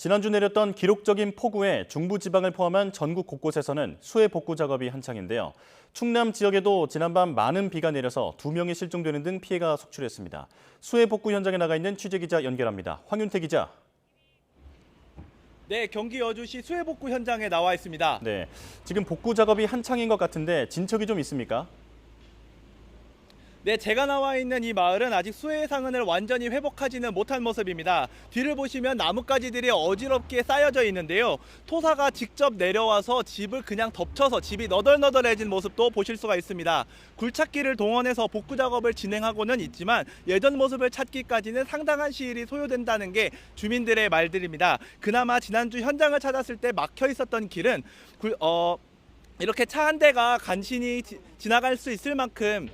지난주 내렸던 기록적인 폭우에 중부지방을 포함한 전국 곳곳에서는 수해 복구 작업이 한창인데요. 충남 지역에도 지난밤 많은 비가 내려서 2명이 실종되는 등 피해가 속출했습니다. 수해 복구 현장에 나가 있는 취재기자 연결합니다. 황윤태 기자. 네, 경기 여주시 수해 복구 현장에 나와 있습니다. 네, 지금 복구 작업이 한창인 것 같은데 진척이 좀 있습니까? 네, 제가 나와 있는 이 마을은 아직 수해 상흔을 완전히 회복하지는 못한 모습입니다. 뒤를 보시면 나뭇가지들이 어지럽게 쌓여져 있는데요. 토사가 직접 내려와서 집을 그냥 덮쳐서 집이 너덜너덜해진 모습도 보실 수가 있습니다. 굴착기를 동원해서 복구 작업을 진행하고는 있지만 예전 모습을 찾기까지는 상당한 시일이 소요된다는 게 주민들의 말들입니다. 그나마 지난주 현장을 찾았을 때 막혀 있었던 길은 이렇게 차 한 대가 간신히 지나갈 수 있을 만큼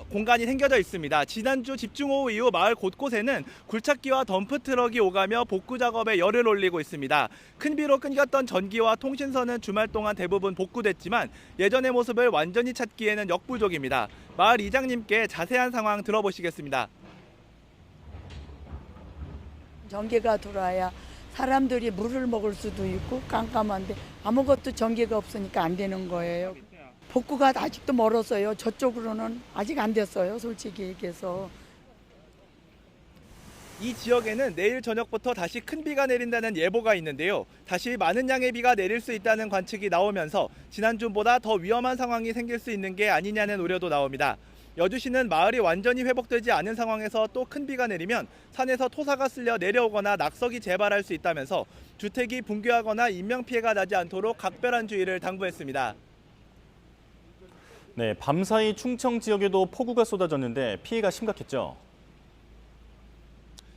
공간이 생겨져 있습니다. 지난주 집중호우 이후 마을 곳곳에는 굴착기와 덤프트럭이 오가며 복구 작업에 열을 올리고 있습니다. 큰 비로 끊겼던 전기와 통신선은 주말 동안 대부분 복구됐지만 예전의 모습을 완전히 찾기에는 역부족입니다. 마을 이장님께 자세한 상황 들어보시겠습니다. 전기가 들어와야 사람들이 물을 먹을 수도 있고 깜깜한데 아무것도 전기가 없으니까 안 되는 거예요. 복구가 아직도 멀었어요. 저쪽으로는 아직 안 됐어요. 솔직히 얘기해서. 이 지역에는 내일 저녁부터 다시 큰 비가 내린다는 예보가 있는데요. 다시 많은 양의 비가 내릴 수 있다는 관측이 나오면서 지난주보다 더 위험한 상황이 생길 수 있는 게 아니냐는 우려도 나옵니다. 여주시는 마을이 완전히 회복되지 않은 상황에서 또 큰 비가 내리면 산에서 토사가 쓸려 내려오거나 낙석이 재발할 수 있다면서 주택이 붕괴하거나 인명피해가 나지 않도록 각별한 주의를 당부했습니다. 네, 밤사이 충청 지역에도 폭우가 쏟아졌는데 피해가 심각했죠.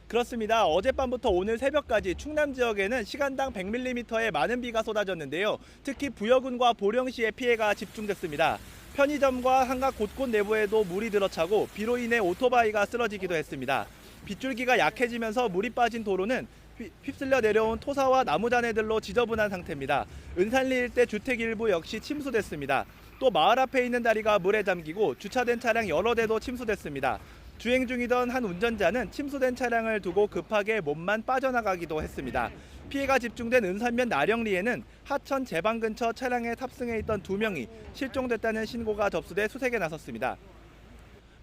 그렇습니다. 어젯밤부터 오늘 새벽까지 충남 지역에는 시간당 100mm의 많은 비가 쏟아졌는데요. 특히 부여군과 보령시에 피해가 집중됐습니다. 편의점과 한가 곳곳 내부에도 물이 들어차고 비로 인해 오토바이가 쓰러지기도 했습니다. 빗줄기가 약해지면서 물이 빠진 도로는 휩쓸려 내려온 토사와 나무다네들로 지저분한 상태입니다. 은산리 일대 주택 일부 역시 침수됐습니다. 또 마을 앞에 있는 다리가 물에 잠기고 주차된 차량 여러 대도 침수됐습니다. 주행 중이던 한 운전자는 침수된 차량을 두고 급하게 몸만 빠져나가기도 했습니다. 피해가 집중된 은산면 나령리에는 하천 제방 근처 차량에 탑승해 있던 2명이 실종됐다는 신고가 접수돼 수색에 나섰습니다.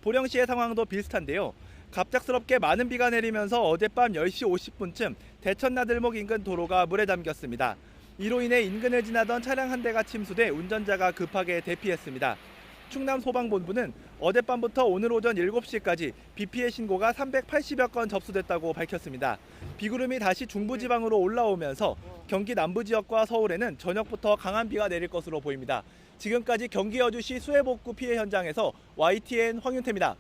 보령시의 상황도 비슷한데요. 갑작스럽게 많은 비가 내리면서 어젯밤 10시 50분쯤 대천나들목 인근 도로가 물에 잠겼습니다. 이로 인해 인근을 지나던 차량 한 대가 침수돼 운전자가 급하게 대피했습니다. 충남소방본부는 어젯밤부터 오늘 오전 7시까지 비 피해 신고가 380여 건 접수됐다고 밝혔습니다. 비구름이 다시 중부지방으로 올라오면서 경기 남부 지역과 서울에는 저녁부터 강한 비가 내릴 것으로 보입니다. 지금까지 경기 여주시 수해복구 피해 현장에서 YTN 황윤태입니다.